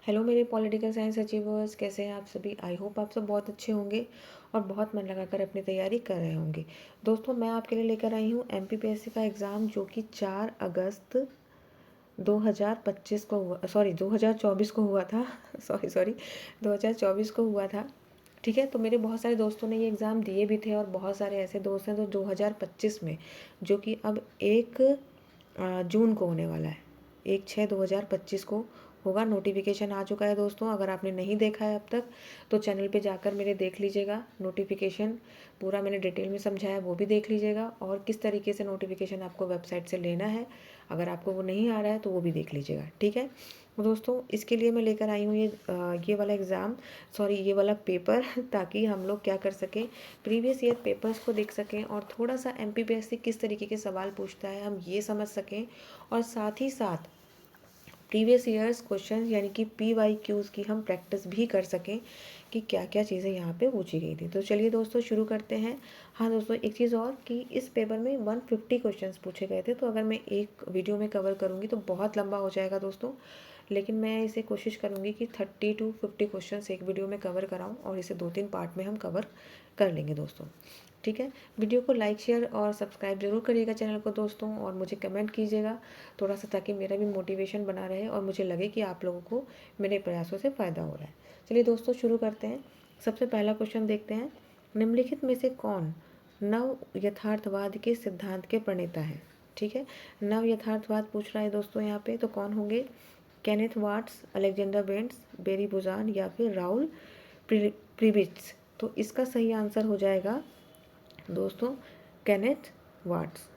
Hello मेरे political science achievers, कैसे हैं आप सभी। आई होप आप सब बहुत अच्छे होंगे और बहुत मन लगाकर अपनी तैयारी कर रहे होंगे। दोस्तों, मैं आपके लिए लेकर आई हूँ एमपीपीएससी का एग्ज़ाम जो कि 4 अगस्त 2025 को हुआ, सॉरी 2024 को हुआ था। सॉरी 2024 को हुआ था। ठीक है, तो मेरे बहुत सारे दोस्तों ने ये एग्ज़ाम दिए भी थे और बहुत सारे ऐसे दोस्त हैं जो 2025 में, जो कि अब 1 जून को होने वाला है, 1/6/2025 को होगा। नोटिफिकेशन आ चुका है दोस्तों। अगर आपने नहीं देखा है अब तक तो चैनल पे जाकर मेरे देख लीजिएगा। नोटिफिकेशन पूरा मैंने डिटेल में समझाया, वो भी देख लीजिएगा। और किस तरीके से नोटिफिकेशन आपको वेबसाइट से लेना है, अगर आपको वो नहीं आ रहा है तो वो भी देख लीजिएगा। ठीक है, तो दोस्तों इसके लिए मैं लेकर आई हूँ ये वाला एग्ज़ाम, सॉरी ये वाला पेपर ताकि हम लोग क्या कर सकें, प्रीवियस ईयर पेपर्स को देख सकें और थोड़ा सा एमपीपीएससी किस तरीके के सवाल पूछता है हम ये समझ सकें। और साथ ही साथ प्रीवियस ईयर्स क्वेश्चन यानी कि PYQs की हम प्रैक्टिस भी कर सकें कि क्या क्या चीज़ें यहाँ पे पूछी गई थी। तो चलिए दोस्तों शुरू करते हैं। हाँ दोस्तों, एक चीज़ और कि इस पेपर में 150 क्वेश्चंस पूछे गए थे, तो अगर मैं एक वीडियो में कवर करूँगी तो बहुत लंबा हो जाएगा दोस्तों। लेकिन मैं इसे कोशिश करूँगी कि 30 to 50 क्वेश्चंस एक वीडियो में कवर कराऊँ और इसे 2-3 पार्ट में हम कवर कर लेंगे दोस्तों। ठीक है, वीडियो को लाइक शेयर और सब्सक्राइब जरूर करिएगा चैनल को दोस्तों, और मुझे कमेंट कीजिएगा थोड़ा सा, ताकि मेरा भी मोटिवेशन बना रहे और मुझे लगे कि आप लोगों को मेरे प्रयासों से फ़ायदा हो रहा है। चलिए दोस्तों शुरू करते हैं। सबसे पहला क्वेश्चन देखते हैं। निम्नलिखित में से कौन नव यथार्थवाद के सिद्धांत के प्रणेता है। ठीक है, नव यथार्थवाद पूछ रहा है दोस्तों यहाँ पे, तो कौन होंगे? Kenneth Waltz, Alexander Wendt, Barry Buzan या फिर राउल प्रीबिट्स। तो इसका सही आंसर हो जाएगा दोस्तों केनेथ वाट्स।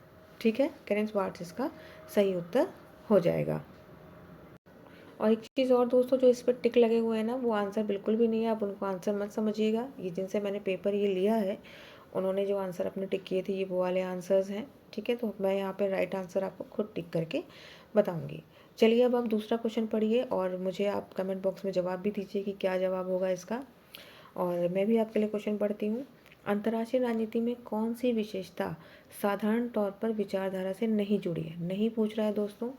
ठीक है, केनेथ वाट्स इसका सही उत्तर हो जाएगा। और एक चीज़ और दोस्तों, जो इस पर टिक लगे हुए हैं ना, वो आंसर बिल्कुल भी नहीं है, आप उनको आंसर मत समझिएगा। ये जिनसे मैंने पेपर ये लिया है उन्होंने जो आंसर अपने टिक किए थे ये वो वाले आंसर्स हैं। ठीक है, तो मैं यहाँ पे राइट आंसर आपको खुद टिक करके बताऊँगी। चलिए अब आप दूसरा क्वेश्चन पढ़िए और मुझे आप कमेंट बॉक्स में जवाब भी दीजिए कि क्या जवाब होगा इसका। और मैं भी आपके लिए क्वेश्चन पढ़ती हूँ। अंतर्राष्ट्रीय राजनीति में कौन सी विशेषता साधारण तौर पर विचारधारा से नहीं जुड़ी है? नहीं पूछ रहा है दोस्तों।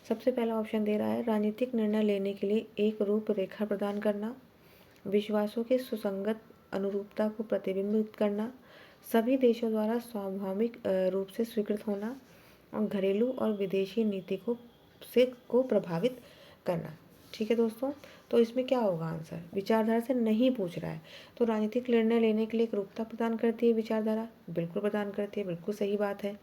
सबसे पहला ऑप्शन दे रहा है राजनीतिक निर्णय लेने के लिए एक रूपरेखा प्रदान करना, विश्वासों के सुसंगत अनुरूपता को प्रतिबिंबित करना, सभी देशों द्वारा स्वाभाविक रूप से स्वीकृत होना, और घरेलू और विदेशी नीति को प्रभावित करना। ठीक है दोस्तों, तो इसमें क्या होगा आंसर? विचारधारा से नहीं पूछ रहा है, तो राजनीतिक निर्णय लेने के लिए एक रूपता प्रदान करती है विचारधारा, बिल्कुल प्रदान करती है, बिल्कुल सही बात है।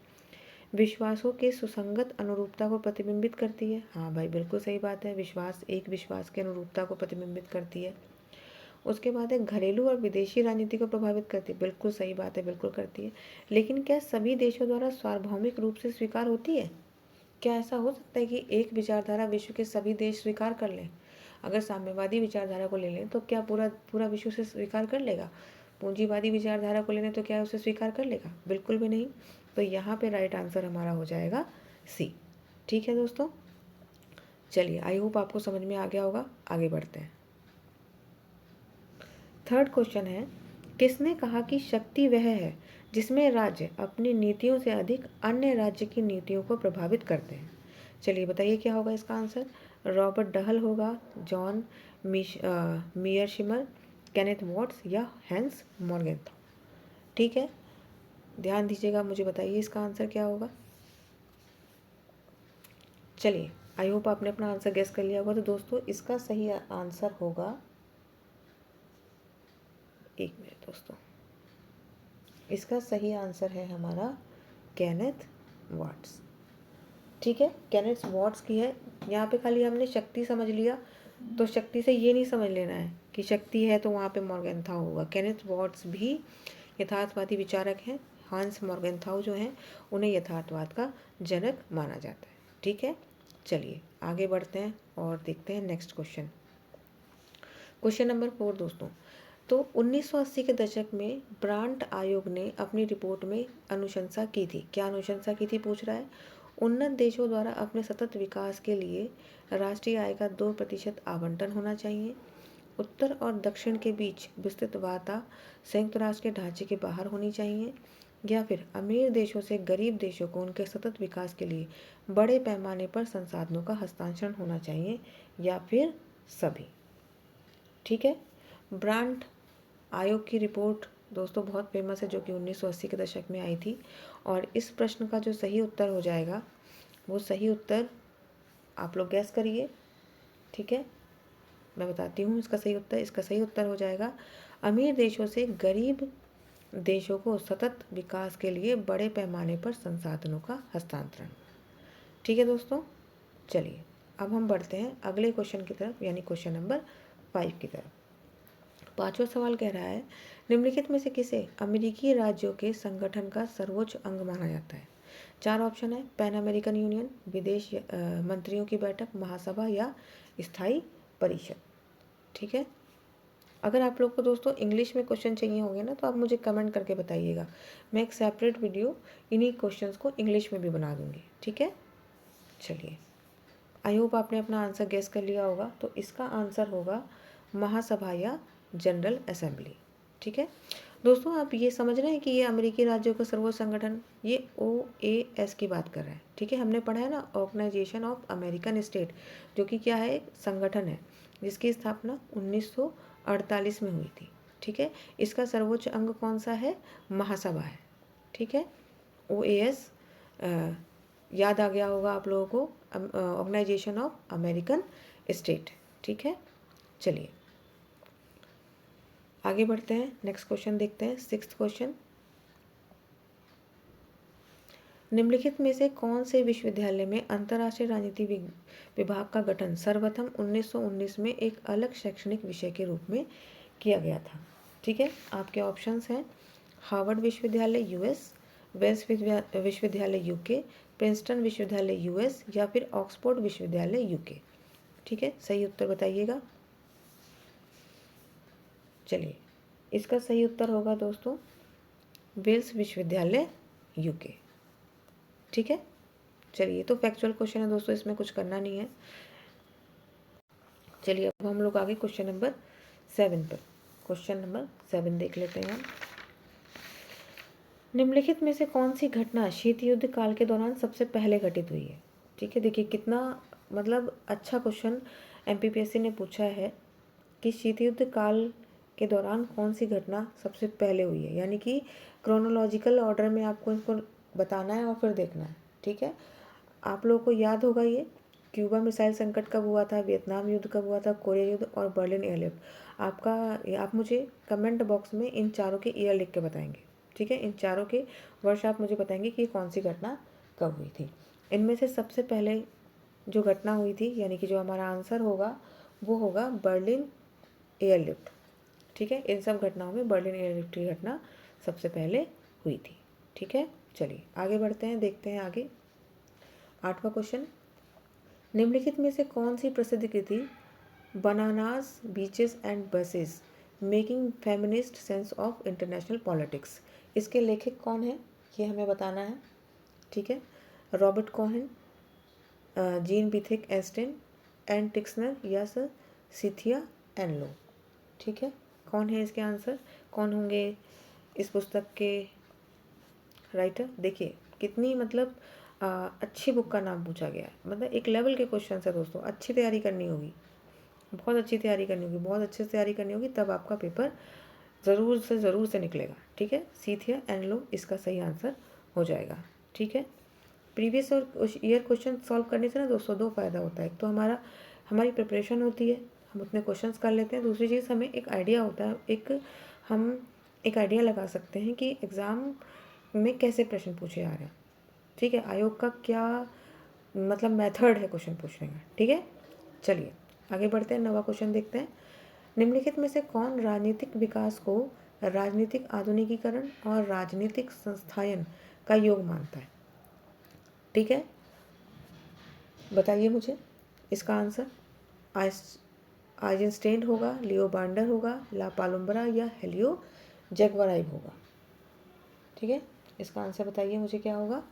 विश्वासों के सुसंगत अनुरूपता को प्रतिबिंबित करती है, हाँ भाई बिल्कुल सही बात है, विश्वास एक विश्वास के अनुरूपता को प्रतिबिंबित करती है। उसके बाद है घरेलू और विदेशी राजनीति को प्रभावित करती है, बिल्कुल सही बात है, बिल्कुल करती है। लेकिन क्या सभी देशों द्वारा सार्वभौमिक रूप से स्वीकार होती है? क्या ऐसा हो सकता है कि एक विचारधारा विश्व के सभी देश स्वीकार कर लें? अगर साम्यवादी विचारधारा को ले लें तो क्या पूरा पूरा विश्व से स्वीकार कर लेगा? पूंजीवादी विचारधारा को ले लें तो क्या उसे स्वीकार कर लेगा? बिल्कुल भी नहीं। तो यहाँ पे राइट आंसर हमारा हो जाएगा सी। ठीक है दोस्तों, चलिए आई होप आपको समझ में आ गया होगा। आगे बढ़ते हैं। थर्ड क्वेश्चन है, किसने कहा कि शक्ति वह है जिसमें राज्य अपनी नीतियों से अधिक अन्य राज्य की नीतियों को प्रभावित करते हैं? चलिए बताइए क्या होगा इसका आंसर। रॉबर्ट डहल होगा, जॉन मीयरशिमर, केनेथ वॉट्स या हैंस मॉर्गेनथॉ। ठीक है, ध्यान दीजिएगा, मुझे बताइए इसका आंसर क्या होगा। चलिए आई होप आपने अपना आंसर गेस कर लिया होगा। तो दोस्तों इसका सही आंसर होगा, एक मिनट दोस्तों, इसका सही आंसर है हमारा केनेथ वाट्स। ठीक है, केनेथ वाट्स की है। यहाँ पे खाली हमने शक्ति समझ लिया, तो शक्ति से ये नहीं समझ लेना है कि शक्ति है तो वहाँ पे मॉर्गेनथाउ होगा। केनेथ वाट्स भी यथार्थवादी विचारक हैं। हांस मॉर्गेनथाउ जो हैं उन्हें यथार्थवाद का जनक माना जाता है। ठीक है, चलिए आगे बढ़ते हैं और देखते हैं नेक्स्ट क्वेश्चन। क्वेश्चन नंबर 4 दोस्तों, तो 1980 के दशक में ब्रांट आयोग ने अपनी रिपोर्ट में अनुशंसा की थी। क्या अनुशंसा की थी पूछ रहा है। उन्नत देशों द्वारा अपने सतत विकास के लिए राष्ट्रीय आय का 2% आवंटन होना चाहिए। उत्तर और दक्षिण के बीच विस्तृत वार्ता संयुक्त राष्ट्र के ढांचे के बाहर होनी चाहिए। या फिर अमीर देशों से गरीब देशों को उनके सतत विकास के लिए बड़े पैमाने पर संसाधनों का हस्तांतरण होना चाहिए। या फिर सभी। ठीक है। ब्रांड आयोग की रिपोर्ट दोस्तों बहुत फेमस है, जो कि 1980 के दशक में आई थी। और इस प्रश्न का जो सही उत्तर हो जाएगा, वो सही उत्तर आप लोग गैस करिए। ठीक है, मैं बताती हूँ इसका सही उत्तर। इसका सही उत्तर हो जाएगा अमीर देशों से गरीब देशों को सतत विकास के लिए बड़े पैमाने पर संसाधनों का हस्तांतरण। ठीक है दोस्तों, चलिए अब हम बढ़ते हैं अगले क्वेश्चन की तरफ, यानी क्वेश्चन नंबर 5 की तरफ। पांचवा सवाल कह रहा है, निम्नलिखित में से किसे अमेरिकी राज्यों के संगठन का सर्वोच्च अंग माना जाता है? 4 ऑप्शन है, पैन अमेरिकन यूनियन, विदेश मंत्रियों की बैठक, महासभा या स्थायी परिषद। ठीक है, अगर आप लोग को दोस्तों इंग्लिश में क्वेश्चन चाहिए होंगे ना, तो आप मुझे कमेंट करके बताइएगा। मैं एक सेपरेट वीडियो इन्हीं क्वेश्चंस को इंग्लिश में भी बना दूंगी। ठीक है, चलिए, आई होप आपने अपना आंसर गेस कर लिया होगा। तो इसका आंसर होगा महासभा या जनरल असेंबली। ठीक है दोस्तों, आप ये समझ रहे हैं कि ये अमेरिकी राज्यों का सर्वोच्च संगठन, ये OAS की बात कर रहा है। ठीक है, हमने पढ़ा है ना, ऑर्गेनाइजेशन ऑफ अमेरिकन स्टेट, जो कि क्या है, एक संगठन है जिसकी स्थापना 1948 में हुई थी। ठीक है, इसका सर्वोच्च अंग कौन सा है? महासभा है। ठीक है, OAS याद आ गया होगा आप लोगों को, ऑर्गेनाइजेशन ऑफ अमेरिकन स्टेट। ठीक है, चलिए आगे बढ़ते हैं, नेक्स्ट क्वेश्चन देखते हैं। 6th क्वेश्चन, निम्नलिखित में से कौन से विश्वविद्यालय में अंतर्राष्ट्रीय राजनीति विभाग का गठन सर्वप्रथम 1919 में एक अलग शैक्षणिक विषय के रूप में किया गया था? ठीक है, आपके ऑप्शंस हैं हार्वर्ड विश्वविद्यालय US, वेल्स विश्वविद्यालय UK, प्रिंसटन विश्वविद्यालय US या फिर ऑक्सफोर्ड विश्वविद्यालय UK। ठीक है, सही उत्तर बताइएगा। चलिए, इसका सही उत्तर होगा दोस्तों वेल्स विश्वविद्यालय UK। ठीक है, चलिए, तो फैक्चुअल क्वेश्चन है दोस्तों, इसमें कुछ करना नहीं है। चलिए अब हम लोग आगे क्वेश्चन नंबर 7 पर। क्वेश्चन नंबर 7 देख लेते हैं हम। निम्नलिखित में से कौन सी घटना शीत युद्ध काल के दौरान सबसे पहले घटित हुई है? ठीक है, देखिए कितना मतलब अच्छा क्वेश्चन MPPSC ने पूछा है कि शीत युद्ध काल के दौरान कौन सी घटना सबसे पहले हुई है, यानी कि क्रोनोलॉजिकल ऑर्डर में आपको इसको बताना है और फिर देखना है। ठीक है, आप लोगों को याद होगा ये क्यूबा मिसाइल संकट कब हुआ था, वियतनाम युद्ध कब हुआ था, कोरिया युद्ध और बर्लिन एयरलिफ्ट। आप मुझे कमेंट बॉक्स में इन चारों के ईयर लिख के बताएंगे। ठीक है, इन चारों के वर्ष आप मुझे बताएंगे कि कौन सी घटना कब हुई थी। इनमें से सबसे पहले जो घटना हुई थी, यानी कि जो हमारा आंसर होगा वो होगा बर्लिन एयरलिफ्ट। ठीक है, इन सब घटनाओं में बर्लिन एयरलिफ्ट की घटना सबसे पहले हुई थी। ठीक है, चलिए आगे बढ़ते हैं, देखते हैं आगे। 8वां क्वेश्चन, निम्नलिखित में से कौन सी प्रसिद्ध कृति bananas beaches and bases making feminist sense of international politics, इसके लेखक कौन है ये हमें बताना है। ठीक है, रॉबर्ट कोहेन, जीन बिथिक एस्टेन, एन टिक्सनर या सर सिथिया एनलो। ठीक है, कौन है इसके आंसर, कौन होंगे इस पुस्तक के राइटर? देखिए कितनी मतलब अच्छी बुक का नाम पूछा गया है, मतलब एक लेवल के क्वेश्चन है दोस्तों। अच्छी तैयारी करनी होगी, बहुत अच्छी तैयारी करनी होगी, बहुत अच्छे से तैयारी करनी होगी, तब आपका पेपर ज़रूर से निकलेगा। ठीक है, सीथिया एनलो इसका सही आंसर हो जाएगा। ठीक है, प्रीवियस और ईयर क्वेश्चन सॉल्व करने से ना दोस्तों 2 फ़ायदा होता है। एक तो हमारी प्रिपरेशन होती है, हम उतने क्वेश्चंस कर लेते हैं। दूसरी चीज़, हमें एक आइडिया होता है, हम एक आइडिया लगा सकते हैं कि एग्ज़ाम में कैसे प्रश्न पूछे जा रहे हैं। ठीक है, आयोग का क्या मतलब मेथड है क्वेश्चन पूछने का। ठीक है, चलिए आगे बढ़ते हैं, 9वां क्वेश्चन देखते हैं। निम्नलिखित में से कौन राजनीतिक विकास को राजनीतिक आधुनिकीकरण और राजनीतिक संस्थायन का योग मानता है? ठीक है, बताइए मुझे इसका आंसर। आइजनस्टाइन होगा, लियो बांडर होगा, ला पालुम्ब्रा या हेलियो जैगवाराइव होगा? ठीक है, इसका आंसर बताइए मुझे क्या होगा।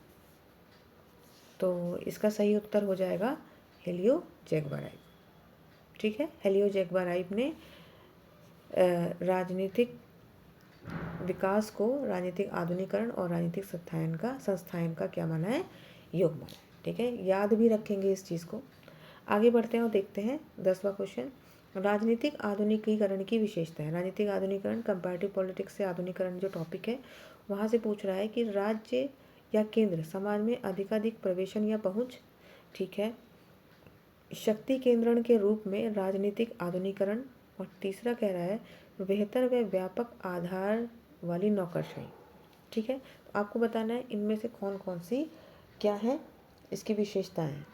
तो इसका सही उत्तर हो जाएगा हेलियो जैगवाराइव। ठीक है, हेलियो जैगवाराइव ने राजनीतिक विकास को राजनीतिक आधुनिकरण और राजनीतिक संस्थायन का क्या माना है, योग माना है। ठीक है, याद भी रखेंगे इस चीज़ को। आगे बढ़ते हैं और देखते हैं 10वां क्वेश्चन, राजनीतिक आधुनिकीकरण की विशेषताएं। राजनीतिक आधुनिकीकरण कंपैरेटिव पॉलिटिक्स से आधुनिकीकरण जो टॉपिक है वहाँ से पूछ रहा है कि राज्य या केंद्र समाज में अधिकाधिक प्रवेशन या पहुँच, ठीक है, शक्ति केंद्रण के रूप में राजनीतिक आधुनिकीकरण, और तीसरा कह रहा है बेहतर व व्यापक आधार वाली नौकरशाही। ठीक है, तो आपको बताना है इनमें से कौन कौन सी क्या है इसकी विशेषताएं हैं।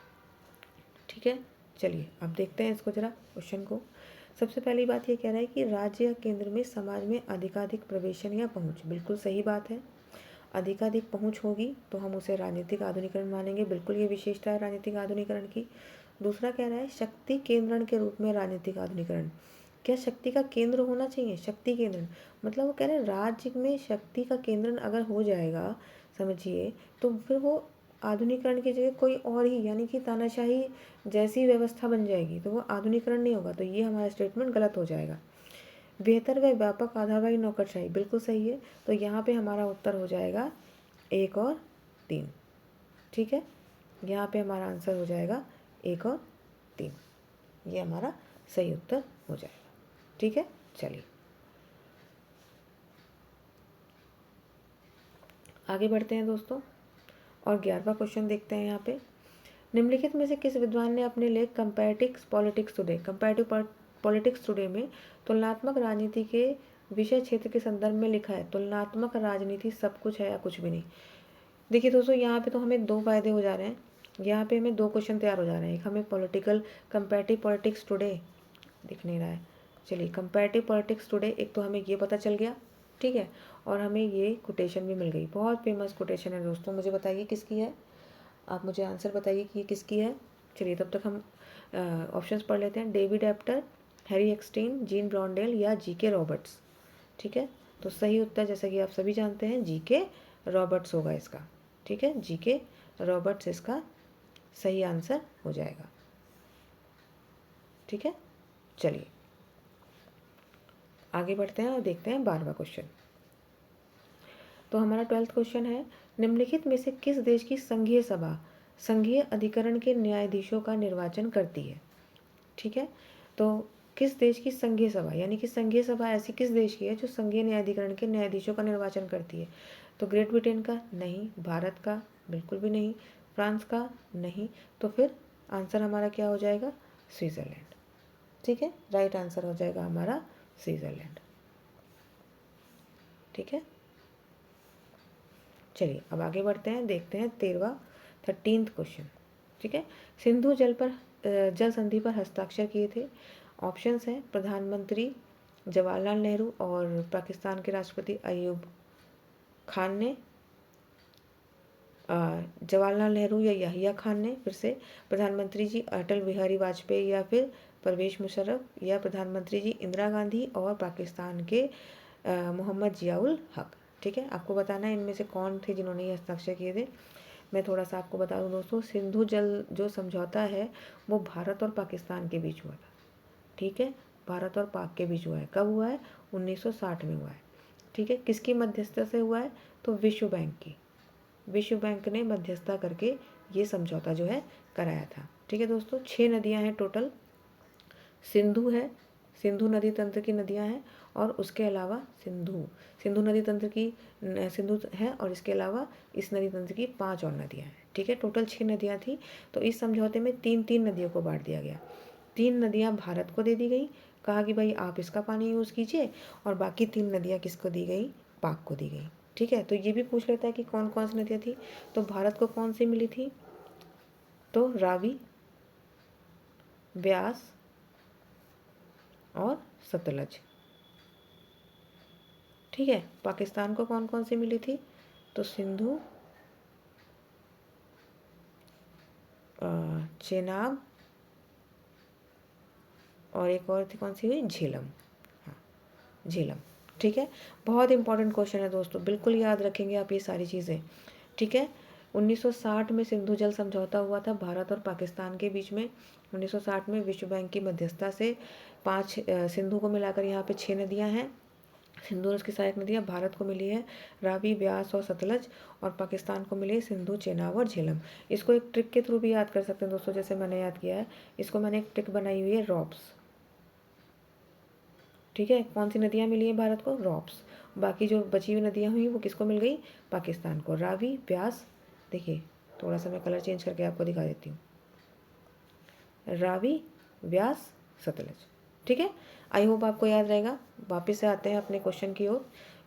ठीक है, चलिए अब देखते हैं इसको जरा क्वेश्चन को। सबसे पहली बात ये कह रहा है कि राज्य या केंद्र में समाज में अधिकाधिक प्रवेशन या पहुंच, बिल्कुल सही बात है। अधिकाधिक पहुंच होगी तो हम उसे राजनीतिक आधुनिकीकरण मानेंगे, बिल्कुल ये विशेषता है राजनीतिक आधुनिकीकरण की। दूसरा कह रहा है शक्ति केंद्रण के रूप में राजनीतिक आधुनिकीकरण, क्या शक्ति का केंद्र होना चाहिए? शक्ति केंद्र मतलब वो कह रहे हैं राज्य में शक्ति का केंद्र अगर हो जाएगा, समझिए, तो फिर वो आधुनिकीकरण की जगह कोई और ही यानी कि तानाशाही जैसी व्यवस्था बन जाएगी, तो वो आधुनिकीकरण नहीं होगा। तो ये हमारा स्टेटमेंट गलत हो जाएगा। बेहतर व व्यापक आधार वाली नौकरशाही, बिल्कुल सही है। तो यहाँ पे हमारा उत्तर हो जाएगा 1 और 3। ठीक है, यहाँ पे हमारा आंसर हो जाएगा 1 और 3, ये हमारा सही उत्तर हो जाएगा। ठीक है, चलिए आगे बढ़ते हैं दोस्तों और 11वां क्वेश्चन देखते हैं। यहाँ पे निम्नलिखित में से किस विद्वान ने अपने लेख कंपैरेटिव पॉलिटिक्स टुडे में तुलनात्मक राजनीति के विषय क्षेत्र के संदर्भ में लिखा है? तुलनात्मक राजनीति सब कुछ है या कुछ भी नहीं। देखिए दोस्तों, यहाँ पे तो हमें 2 फायदे हो जा रहे हैं, यहाँ पे हमें 2 क्वेश्चन तैयार हो जा रहे हैं। एक हमें कंपैरेटिव पॉलिटिक्स टुडे दिख नहीं रहा है, चलिए कंपैरेटिव पॉलिटिक्स टुडे, एक तो हमें ये पता चल गया, ठीक है, और हमें ये कोटेशन भी मिल गई। बहुत फेमस कोटेशन है दोस्तों, मुझे बताइए किसकी है, आप मुझे आंसर बताइए कि ये किसकी है। चलिए तब तक हम ऑप्शंस पढ़ लेते हैं। डेविड एप्टर, हैरी एक्सटीन, जीन ब्रॉन्डेल या जीके रॉबर्ट्स। ठीक है, तो सही उत्तर जैसा कि आप सभी जानते हैं जीके रॉबर्ट्स होगा इसका। ठीक है, जीके रॉबर्ट्स इसका सही आंसर हो जाएगा। ठीक है, चलिए आगे बढ़ते हैं और देखते हैं 12वां क्वेश्चन। तो हमारा 12th क्वेश्चन है, निम्नलिखित में से किस देश की संघीय सभा संघीय अधिकरण के न्यायाधीशों का निर्वाचन करती है? ठीक है, तो किस देश की संघीय सभा यानी कि संघीय सभा ऐसी किस देश की है जो संघीय न्यायाधिकरण के न्यायाधीशों का निर्वाचन करती है? तो ग्रेट ब्रिटेन का नहीं, भारत का बिल्कुल भी नहीं, फ्रांस का नहीं, तो फिर आंसर हमारा क्या हो जाएगा? स्विट्ज़रलैंड। ठीक है, राइट आंसर हो जाएगा हमारा स्विट्ज़रलैंड। ठीक है, चलिए अब आगे बढ़ते हैं, देखते हैं 13th क्वेश्चन। ठीक है, सिंधु जल संधि पर हस्ताक्षर किए थे। ऑप्शंस हैं प्रधानमंत्री जवाहरलाल नेहरू और पाकिस्तान के राष्ट्रपति अयूब खान ने, जवाहरलाल नेहरू या याहिया खान ने, फिर से प्रधानमंत्री जी अटल बिहारी वाजपेयी या फिर परवेज मुशर्रफ, या प्रधानमंत्री जी इंदिरा गांधी और पाकिस्तान के मोहम्मद जियाउल हक। ठीक है, आपको बताना है इनमें से कौन थे जिन्होंने ये हस्ताक्षर किए थे। मैं थोड़ा सा आपको बता दूं दोस्तों, सिंधु जल जो समझौता है वो भारत और पाकिस्तान के बीच हुआ था। ठीक है, भारत और पाक के बीच हुआ है। कब हुआ है? 1960 में हुआ है। ठीक है, किसकी मध्यस्थता से हुआ है? तो विश्व बैंक ने मध्यस्थता करके ये समझौता जो है कराया था। ठीक है दोस्तों, 6 नदियाँ हैं टोटल, सिंधु है, सिंधु नदी तंत्र की नदियाँ हैं, और उसके अलावा सिंधु नदी तंत्र की सिंधु है, और इसके अलावा इस नदी तंत्र की 5 और नदियाँ हैं। ठीक है, टोटल 6 नदियाँ थी। तो इस समझौते में 3-3 नदियों को बांट दिया गया। 3 नदियाँ भारत को दे दी गई, कहा कि भाई आप इसका पानी यूज़ कीजिए, और बाकी 3 नदियाँ किसको दी गई? पाक को दी गई। ठीक है, तो ये भी पूछ लेता है कि कौन कौन सी नदियाँ थी। तो भारत को कौन सी मिली थी? तो रावी, ब्यास और सतलज। ठीक है, पाकिस्तान को कौन कौन सी मिली थी? तो सिंधु, चेनाब, और एक और थी कौन सी हुई? झेलम। हाँ, झेलम। ठीक है, बहुत इंपॉर्टेंट क्वेश्चन है दोस्तों, बिल्कुल याद रखेंगे आप ये सारी चीज़ें। ठीक है, 1960 में सिंधु जल समझौता हुआ था भारत और पाकिस्तान के बीच में। 1960 में विश्व बैंक की मध्यस्थता से 5 सिंधु को मिलाकर यहाँ पे 6 नदियाँ हैं, सिंधु और उसकी सहायक नदियाँ भारत को मिली है रावी, ब्यास और सतलज, और पाकिस्तान को मिली है सिंधु, चेनाब और झेलम। इसको एक ट्रिक के थ्रू भी याद कर सकते हैं दोस्तों, जैसे मैंने याद किया है। इसको मैंने एक ट्रिक बनाई हुई है, रॉप्स। ठीक है, कौन सी नदियाँ मिली हैं भारत को? रॉप्स। बाकी जो बची हुई नदियाँ हुई वो किसको मिल गई? पाकिस्तान को। रावी, ब्यास, देखिए थोड़ा सा मैं कलर चेंज करके आपको दिखा देती हूँ। रावी, व्यास, सतलज। ठीक है, आई होप आपको याद रहेगा। वापस से आते हैं अपने क्वेश्चन की ओर।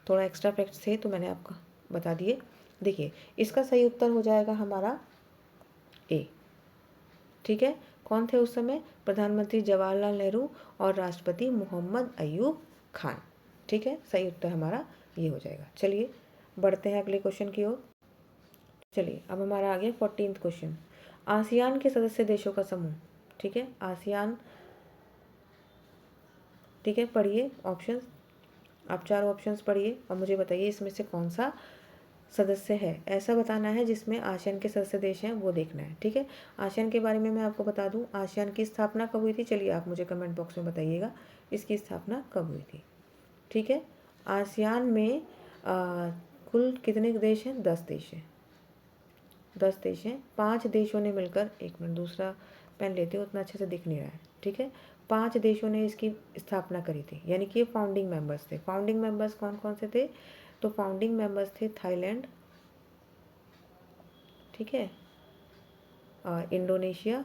थोड़ा एक्स्ट्रा फैक्ट्स थे तो मैंने आपको बता दिए। देखिए, इसका सही उत्तर हो जाएगा हमारा ए। ठीक है, कौन थे उस समय? प्रधानमंत्री जवाहरलाल नेहरू और राष्ट्रपति मोहम्मद अयूब खान। ठीक है, सही उत्तर हमारा ये हो जाएगा। चलिए बढ़ते हैं अगले क्वेश्चन की ओर। चलिए अब हमारा आ गया 14th क्वेश्चन। आसियान के सदस्य देशों का समूह। ठीक है, आसियान। ठीक है, पढ़िए ऑप्शंस। आप 4 ऑप्शंस पढ़िए और मुझे बताइए इसमें से कौन सा सदस्य है। ऐसा बताना है जिसमें आसियान के सदस्य देश हैं, वो देखना है। ठीक है, आसियान के बारे में मैं आपको बता दूं, आसियान की स्थापना कब हुई थी? चलिए आप मुझे कमेंट बॉक्स में बताइएगा इसकी स्थापना कब हुई थी। ठीक है, आसियान में कुल कितने देश हैं? 10 देश हैं। 10 देश हैं। 5 देशों ने मिलकर, एक मिनट दूसरा पेन लेते हो, उतना अच्छे से दिख नहीं रहा है। ठीक है, 5 देशों ने इसकी स्थापना करी थी, यानी कि ये फाउंडिंग मेंबर्स थे। फाउंडिंग मेंबर्स कौन कौन से थे? तो फाउंडिंग मेंबर्स थे थाईलैंड, ठीक है, इंडोनेशिया,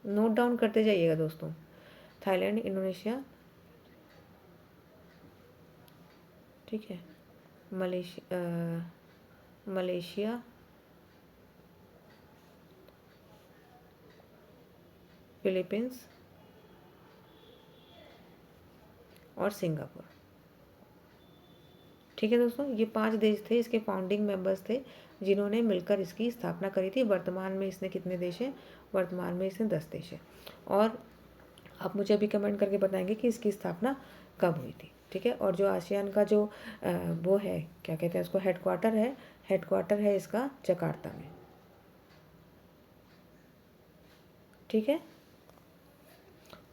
नोट डाउन करते जाइएगा दोस्तों। थाईलैंड, इंडोनेशिया, ठीक है, मलेशिया, फिलीपींस और सिंगापुर। ठीक है दोस्तों, ये 5 देश थे, इसके फाउंडिंग मेंबर्स थे जिन्होंने मिलकर इसकी स्थापना करी थी। वर्तमान में इसने कितने देश हैं? वर्तमान में इसने 10 देश है। और आप मुझे अभी कमेंट करके बताएंगे कि इसकी स्थापना कब हुई थी। ठीक है, और जो आसियान का जो वो है, क्या कहते हैं उसको, हेडक्वार्टर है इसका जकार्ता में। ठीक है,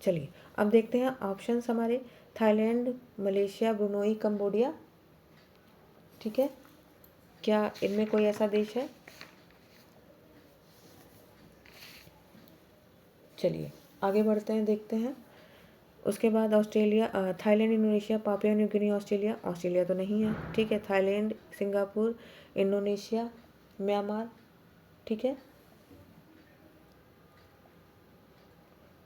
चलिए अब देखते हैं ऑप्शंस हमारे। Thailand, Malaysia, Brunei, Cambodia. ठीक है, क्या इनमें कोई ऐसा देश है? चलिए आगे बढ़ते हैं, देखते हैं। उसके बाद Australia, Thailand, Indonesia, Papua New Guinea, Australia. Australia तो नहीं है। ठीक है, थाईलैंड, सिंगापुर, इंडोनेशिया, म्यांमार। ठीक है,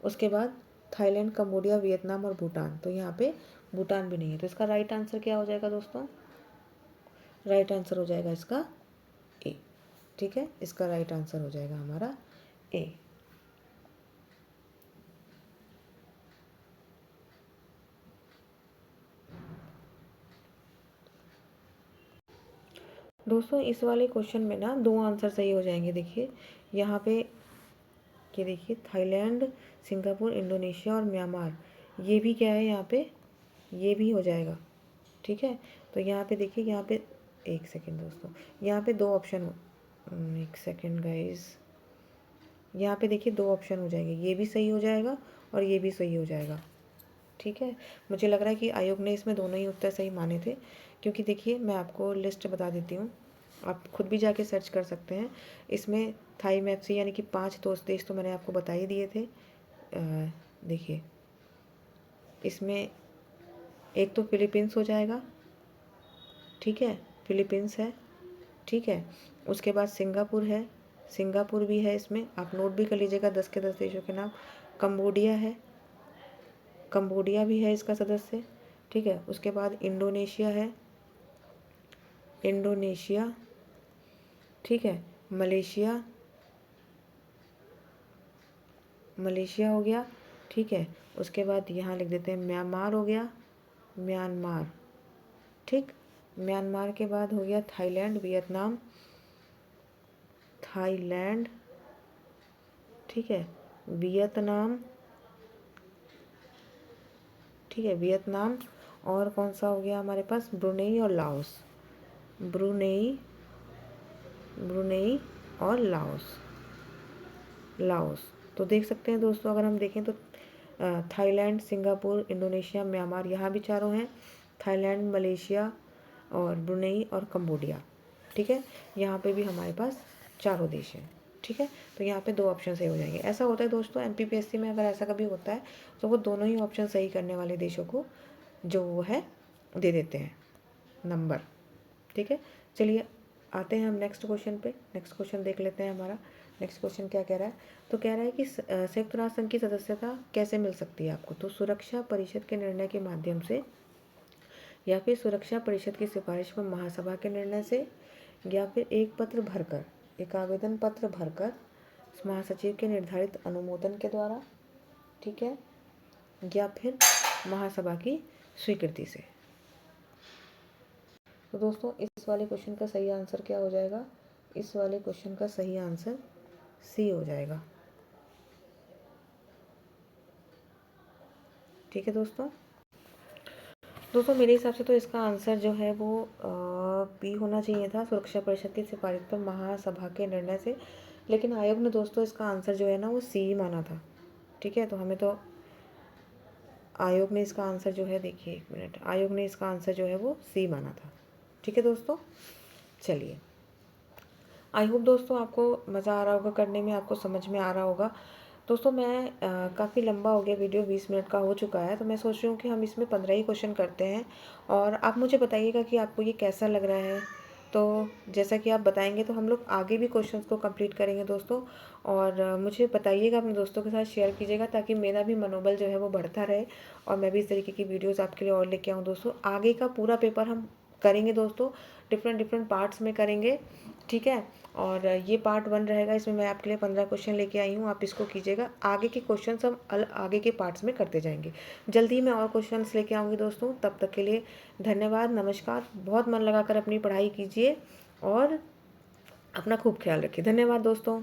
उसके बाद थाईलैंड, कंबोडिया, वियतनाम और भूटान। तो यहाँ पे भूटान भी नहीं है। तो इसका राइट आंसर क्या हो जाएगा दोस्तों? राइट आंसर हो जाएगा इसका ए। ठीक है, इसका राइट आंसर हो जाएगा हमारा ए। दोस्तों इस वाले क्वेश्चन में ना 2 आंसर सही हो जाएंगे। देखिए यहाँ पे, ये देखिए थाईलैंड, सिंगापुर, इंडोनेशिया और म्यांमार, ये भी क्या है यहाँ पे, ये भी हो जाएगा। ठीक है, तो यहाँ पे देखिए, यहाँ पे एक सेकेंड दोस्तों, यहाँ पे 2 ऑप्शन, एक सेकेंड गाइस, यहाँ पे देखिए 2 ऑप्शन हो जाएंगे, ये भी सही हो जाएगा और ये भी सही हो जाएगा। ठीक है, मुझे लग रहा है कि आयोग ने इसमें दोनों ही उत्तर सही माने थे, क्योंकि देखिए मैं आपको लिस्ट बता देती हूँ, आप खुद भी जाके सर्च कर सकते हैं। इसमें थाई मैप से, यानी कि 5 दोस्त देश तो मैंने आपको बता ही दिए थे। देखिए इसमें एक तो फिलीपींस हो जाएगा। ठीक है, फिलीपींस है। ठीक है, उसके बाद सिंगापुर है, सिंगापुर भी है इसमें, आप नोट भी कर लीजिएगा 10 के 10 देशों के नाम। कंबोडिया है, कंबोडिया भी है इसका सदस्य। ठीक है, उसके बाद इंडोनेशिया है, इंडोनेशिया। ठीक है, मलेशिया, मलेशिया हो गया। ठीक है, उसके बाद यहाँ लिख देते हैं म्यांमार हो गया, म्यांमार। ठीक, म्यांमार के बाद हो गया थाईलैंड, वियतनाम, थाईलैंड। ठीक है, वियतनाम। ठीक है, वियतनाम। और कौन सा हो गया हमारे पास? ब्रुनेई और लाओस, ब्रुनेई, ब्रुनेई और लाओस, लाओस। तो देख सकते हैं दोस्तों, अगर हम देखें तो थाईलैंड, सिंगापुर, इंडोनेशिया, म्यांमार, यहाँ भी चारों हैं। थाईलैंड, मलेशिया और ब्रुनेई और कंबोडिया। ठीक है, यहाँ पे भी हमारे पास चारों देश हैं। ठीक है, तो यहाँ पे 2 ऑप्शन सही हो जाएंगे। ऐसा होता है दोस्तों एमपीपीएससी में, अगर ऐसा कभी होता है तो वो दोनों ही ऑप्शन सही करने वाले देशों को जो वो है दे देते हैं नंबर। ठीक है, चलिए आते हैं हम नेक्स्ट क्वेश्चन पे। नेक्स्ट क्वेश्चन देख लेते हैं हमारा। नेक्स्ट क्वेश्चन क्या कह रहा है, तो कह रहा है कि संयुक्त राष्ट्र संघ की सदस्यता कैसे मिल सकती है आपको। तो सुरक्षा परिषद के निर्णय के माध्यम से, या फिर सुरक्षा परिषद की सिफारिश पर महासभा के निर्णय से, या फिर एक पत्र भरकर, एक आवेदन पत्र भरकर महासचिव के निर्धारित अनुमोदन के द्वारा, ठीक है, या फिर महासभा की स्वीकृति से। तो दोस्तों इस वाले क्वेश्चन का सही आंसर क्या हो जाएगा, इस वाले क्वेश्चन का सही आंसर सी हो जाएगा। ठीक है दोस्तों, मेरे हिसाब से तो इसका आंसर जो है वो बी होना चाहिए था, सुरक्षा परिषद की सिफारिश पर महासभा के निर्णय से, लेकिन आयोग ने दोस्तों इसका आंसर जो है ना वो सी माना था। ठीक है, तो हमें तो आयोग ने इसका आंसर जो है, देखिए 1 मिनट, आयोग ने इसका आंसर जो है वो सी माना था। ठीक है दोस्तों, चलिए आई होप दोस्तों आपको मज़ा आ रहा होगा करने में, आपको समझ में आ रहा होगा। दोस्तों मैं काफ़ी लंबा हो गया वीडियो, 20 मिनट का हो चुका है, तो मैं सोच रही हूँ कि हम इसमें 15 ही क्वेश्चन करते हैं और आप मुझे बताइएगा कि आपको ये कैसा लग रहा है। तो जैसा कि आप बताएंगे तो हम लोग आगे भी क्वेश्चंस को कंप्लीट करेंगे दोस्तों। और मुझे बताइएगा, अपने दोस्तों के साथ शेयर कीजिएगा ताकि मेरा भी मनोबल जो है वो बढ़ता रहे और मैं भी इस तरीके की वीडियोस आपके लिए और लेके आऊँ दोस्तों। आगे का पूरा पेपर हम करेंगे दोस्तों, डिफरेंट पार्ट्स में करेंगे। ठीक है, और ये पार्ट 1 रहेगा, इसमें मैं आपके लिए 15 क्वेश्चन लेके आई हूँ, आप इसको कीजिएगा। आगे के क्वेश्चन हम आगे के पार्ट्स में करते जाएंगे। जल्दी ही मैं और क्वेश्चंस लेके आऊँगी दोस्तों, तब तक के लिए धन्यवाद, नमस्कार। बहुत मन लगाकर अपनी पढ़ाई कीजिए और अपना खूब ख्याल रखिए। धन्यवाद दोस्तों।